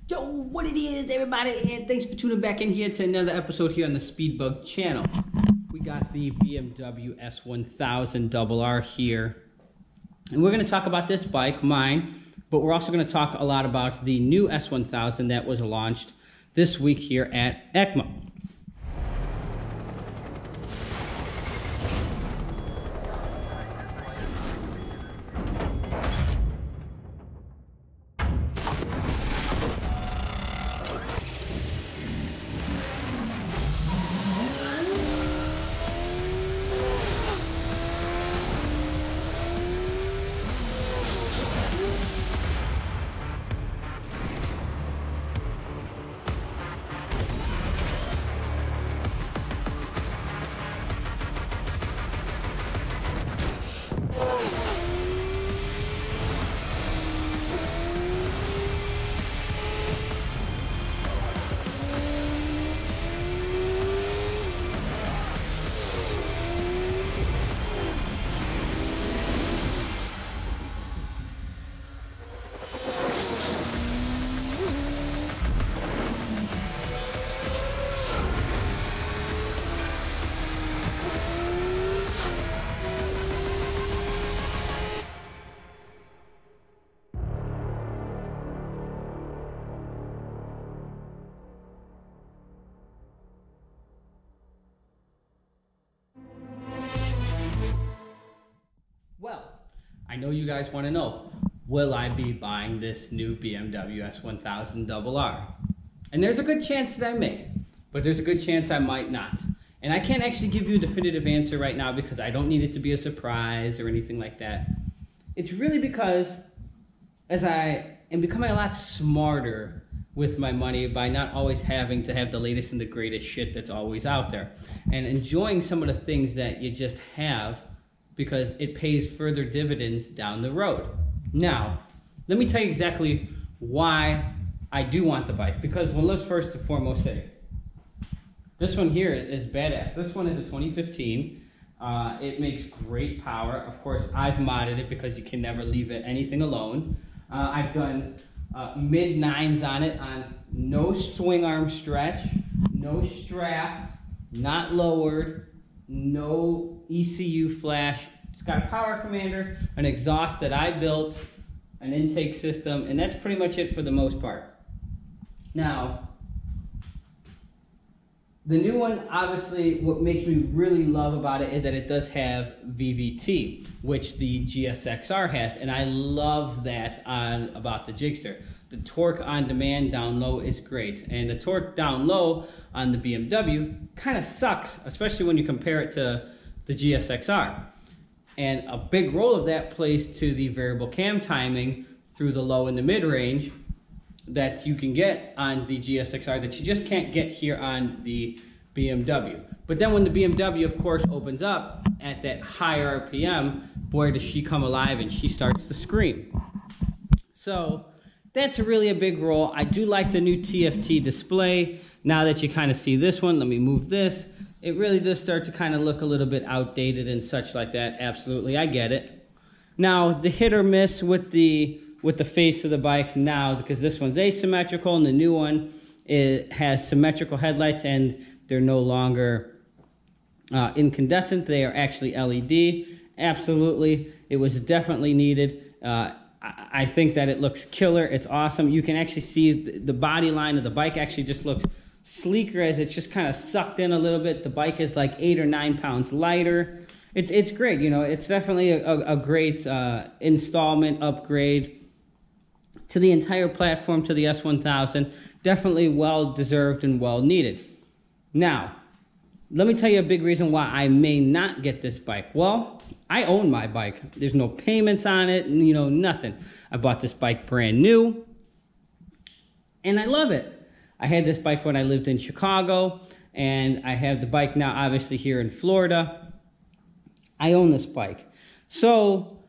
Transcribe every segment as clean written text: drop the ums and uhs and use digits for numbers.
Yo, what it is, everybody, and thanks for tuning back in here to another episode here on the Speedbug channel. We got the BMW S1000RR here, and we're going to talk about this bike, mine, but we're also going to talk a lot about the new S1000 that was launched this week here at EICMA. Well, I know you guys want to know, will I be buying this new BMW S1000RR? And there's a good chance that I may, but there's a good chance I might not. And I can't actually give you a definitive answer right now because I don't need it to be a surprise or anything like that. It's really because as I am becoming a lot smarter with my money by not always having to have the latest and the greatest shit that's always out there, and enjoying some of the things that you just have because it pays further dividends down the road. Now, let me tell you exactly why I do want the bike, because well, let's first and foremost say, this one here is badass. This one is a 2015. It makes great power. Of course, I've modded it because you can never leave it anything alone. I've done mid-9s on it on no swing arm stretch, no strap, not lowered, no ECU flash. It's got a power commander, an exhaust that I built, an intake system, and that's pretty much it for the most part. Now, the new one, obviously, what makes me really love about it is that it does have VVT, which the GSX-R has, and I love that about the Jigster. The torque on demand down low is great, and the torque down low on the BMW kind of sucks, especially when you compare it to the GSX-R. And a big role of that plays to the variable cam timing through the low and the mid-range that you can get on the GSX-R that you just can't get here on the BMW. But then when the BMW, of course, opens up at that higher RPM, boy, does she come alive and she starts to scream. So that's really a big role. I do like the new TFT display. Now that you kind of see this one, let me move this. It really does start to kind of look a little bit outdated and such like that. Absolutely, I get it. Now, the hit or miss with the face of the bike now, because this one's asymmetrical and the new one has symmetrical headlights and they're no longer incandescent. They are actually LED. Absolutely, it was definitely needed. I think that it looks killer. It's awesome. You can actually see the body line of the bike actually just looks sleeker as it's just kind of sucked in a little bit. The bike is like 8 or 9 pounds lighter. It's great. You know, it's definitely a great installment upgrade to the entire platform, to the S1000. Definitely well deserved and well needed. Now, let me tell you a big reason why I may not get this bike. Well, I own my bike. There's no payments on it, you know, nothing. I bought this bike brand new, and I love it. I had this bike when I lived in Chicago, and I have the bike now, obviously, here in Florida. I own this bike. So,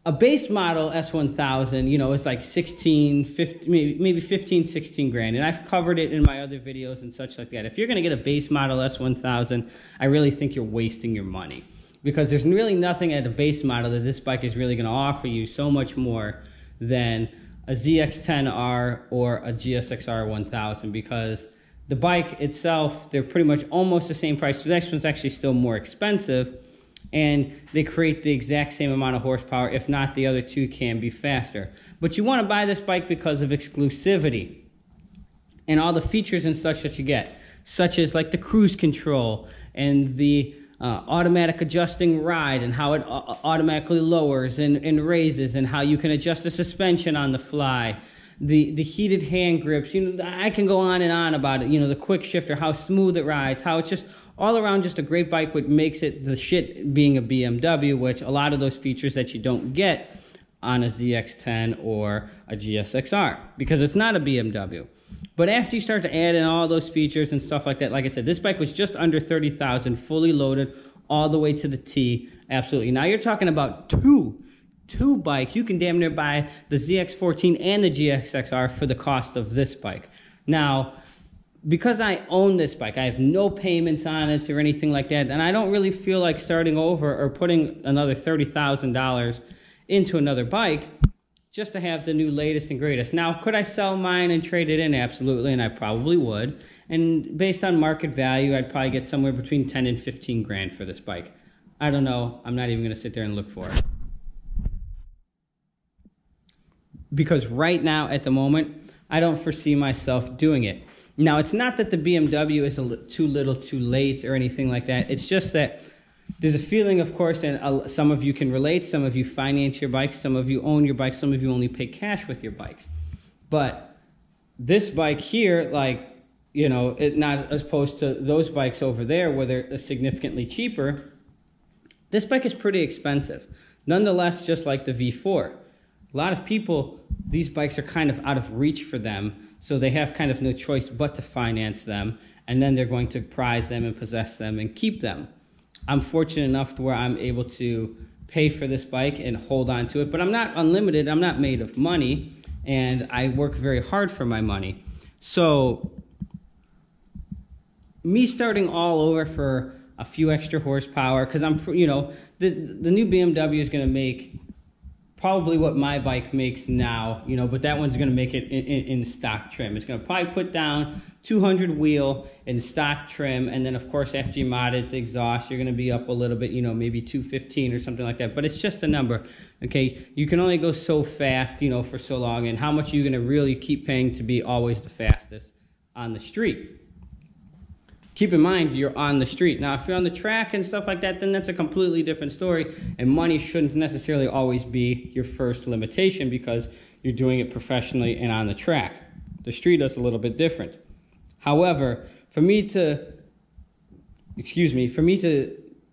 a base model S1000, you know, it's like 16, 15, maybe 15, 16 grand. And I've covered it in my other videos and such like that. If you're going to get a base model S1000, I really think you're wasting your money. Because there's really nothing at a base model that this bike is really going to offer you so much more than a ZX10R or a GSX-R 1000, because the bike itself, they're pretty much almost the same price. The next one's actually still more expensive, and they create the exact same amount of horsepower. If not, the other two can be faster. But you want to buy this bike because of exclusivity and all the features and such that you get, such as like the cruise control and the automatic adjusting ride, and how it automatically lowers and raises, and how you can adjust the suspension on the fly, the heated hand grips. You know, I can go on and on about it. You know, the quick shifter, how smooth it rides, how it's just all around just a great bike, which makes it the shit being a BMW, which a lot of those features that you don't get on a ZX10 or a GSX-R, because it's not a BMW. But after you start to add in all those features and stuff like that, like I said, this bike was just under $30,000, fully loaded, all the way to the T. Absolutely. Now you're talking about two bikes. You can damn near buy the ZX14 and the GSX-R for the cost of this bike. Now, because I own this bike, I have no payments on it or anything like that, and I don't really feel like starting over or putting another $30,000 into another bike just to have the new latest and greatest. Now, could I sell mine and trade it in? Absolutely, and I probably would. And based on market value, I'd probably get somewhere between 10 and 15 grand for this bike. I don't know. I'm not even going to sit there and look for it. Because right now, at the moment, I don't foresee myself doing it. Now, it's not that the BMW is too little too late or anything like that. It's just that there's a feeling, of course, and some of you can relate, some of you finance your bikes, some of you own your bikes, some of you only pay cash with your bikes. But this bike here, like, you know, it not as opposed to those bikes over there where they're significantly cheaper, this bike is pretty expensive. Nonetheless, just like the V4. A lot of people, these bikes are kind of out of reach for them, so they have kind of no choice but to finance them, and then they're going to prize them and possess them and keep them. I'm fortunate enough to where I'm able to pay for this bike and hold on to it, but I'm not unlimited. I'm not made of money, and I work very hard for my money. So me starting all over for a few extra horsepower, because I'm, you know, the new BMW is going to make probably what my bike makes now, you know, but that one's going to make it in stock trim. It's going to probably put down 200 wheel in stock trim, and then of course after you mod it, the exhaust, you're going to be up a little bit, you know, maybe 215 or something like that. But it's just a number, okay? You can only go so fast, you know, for so long, and how much are you going to really keep paying to be always the fastest on the street? Keep in mind, you're on the street. Now, if you're on the track and stuff like that, then that's a completely different story, and money shouldn't necessarily always be your first limitation because you're doing it professionally and on the track. The street is a little bit different. However, for me to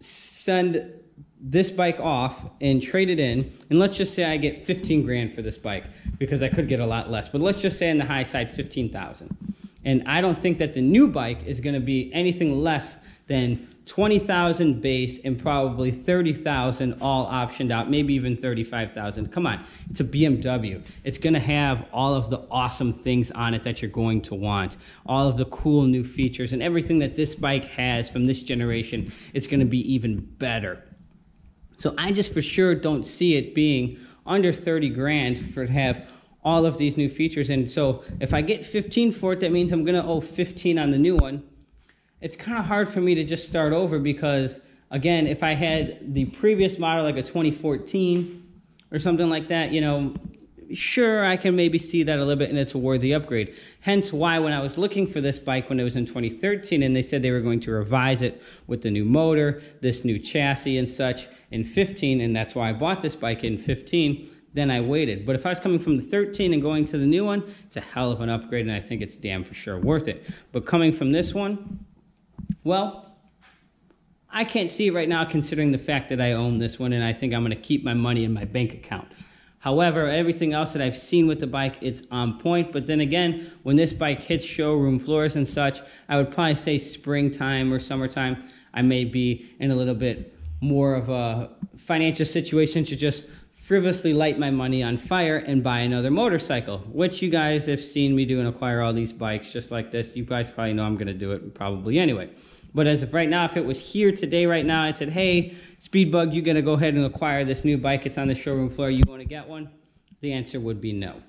send this bike off and trade it in, and let's just say I get 15 grand for this bike, because I could get a lot less, but let's just say on the high side, 15,000. And I don't think that the new bike is going to be anything less than 20,000 base and probably 30,000 all optioned out, maybe even 35,000. Come on, it's a BMW. It's going to have all of the awesome things on it that you're going to want, all of the cool new features and everything that this bike has from this generation. It's going to be even better. So I just for sure don't see it being under 30 grand for to have all of these new features. And so if I get 15 for it, that means I'm going to owe 15 on the new one. It's kind of hard for me to just start over because, again, if I had the previous model, like a 2014 or something like that, you know, sure, I can maybe see that a little bit and it's a worthy upgrade. Hence why when I was looking for this bike when it was in 2013 and they said they were going to revise it with the new motor, this new chassis and such in 15, and that's why I bought this bike in 15, then I waited. But if I was coming from the 13 and going to the new one, it's a hell of an upgrade, and I think it's damn for sure worth it. But coming from this one, well, I can't see it right now considering the fact that I own this one, and I think I'm going to keep my money in my bank account. However, everything else that I've seen with the bike, it's on point. But then again, when this bike hits showroom floors and such, I would probably say springtime or summertime, I may be in a little bit more of a financial situation to just frivolously light my money on fire and buy another motorcycle, which you guys have seen me do and acquire all these bikes just like this. You guys probably know I'm going to do it probably anyway. But as of right now, if it was here today right now, I said, hey, Speedbug, you're going to go ahead and acquire this new bike. It's on the showroom floor. You want to get one? The answer would be no.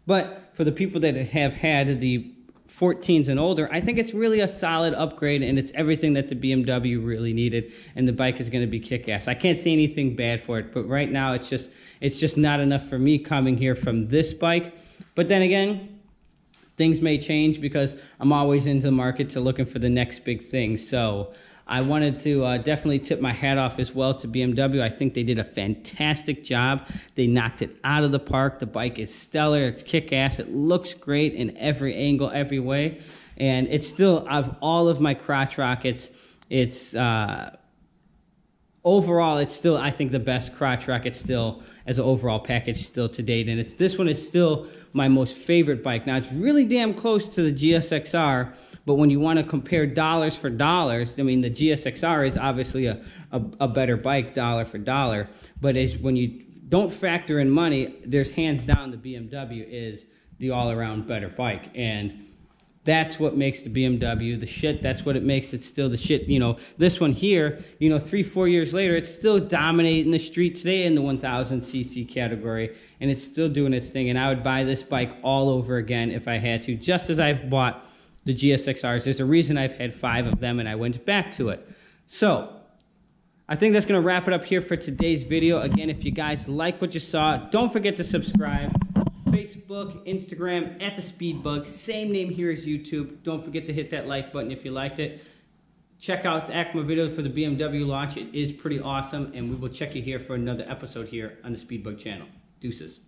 But for the people that have had the 14s and older, I think it's really a solid upgrade, and it's everything that the BMW really needed, and the bike is going to be kick-ass. I can't say anything bad for it, but right now it's just not enough for me coming here from this bike. But then again, things may change because I'm always into the market to looking for the next big thing. So I wanted to definitely tip my hat off as well to BMW. I think they did a fantastic job. They knocked it out of the park. The bike is stellar. It's kick-ass. It looks great in every angle, every way. And it's still, of all of my crotch rockets, it's overall, it's still, I think, the best crotch rocket still as an overall package still to date. And this one is still my most favorite bike. Now, it's really damn close to the GSX-R, but when you want to compare dollars for dollars, I mean, the GSX-R is obviously a better bike dollar for dollar, but when you don't factor in money, there's hands down the BMW is the all-around better bike. And that's what makes the BMW the shit. That's what it makes it still the shit. You know, this one here, you know, 3-4 years later, it's still dominating the street today in the 1000cc category, and it's still doing its thing. And I would buy this bike all over again if I had to, just as I've bought the GSX-Rs. There's a reason I've had 5 of them, and I went back to it. So I think that's going to wrap it up here for today's video. Again, if you guys like what you saw, don't forget to subscribe. Facebook, Instagram, at the Speedbug, same name here as YouTube. Don't forget to hit that like button if you liked it. Check out the ACMA video for the BMW launch. It is pretty awesome, and we will check you here for another episode here on the Speedbug channel. Deuces.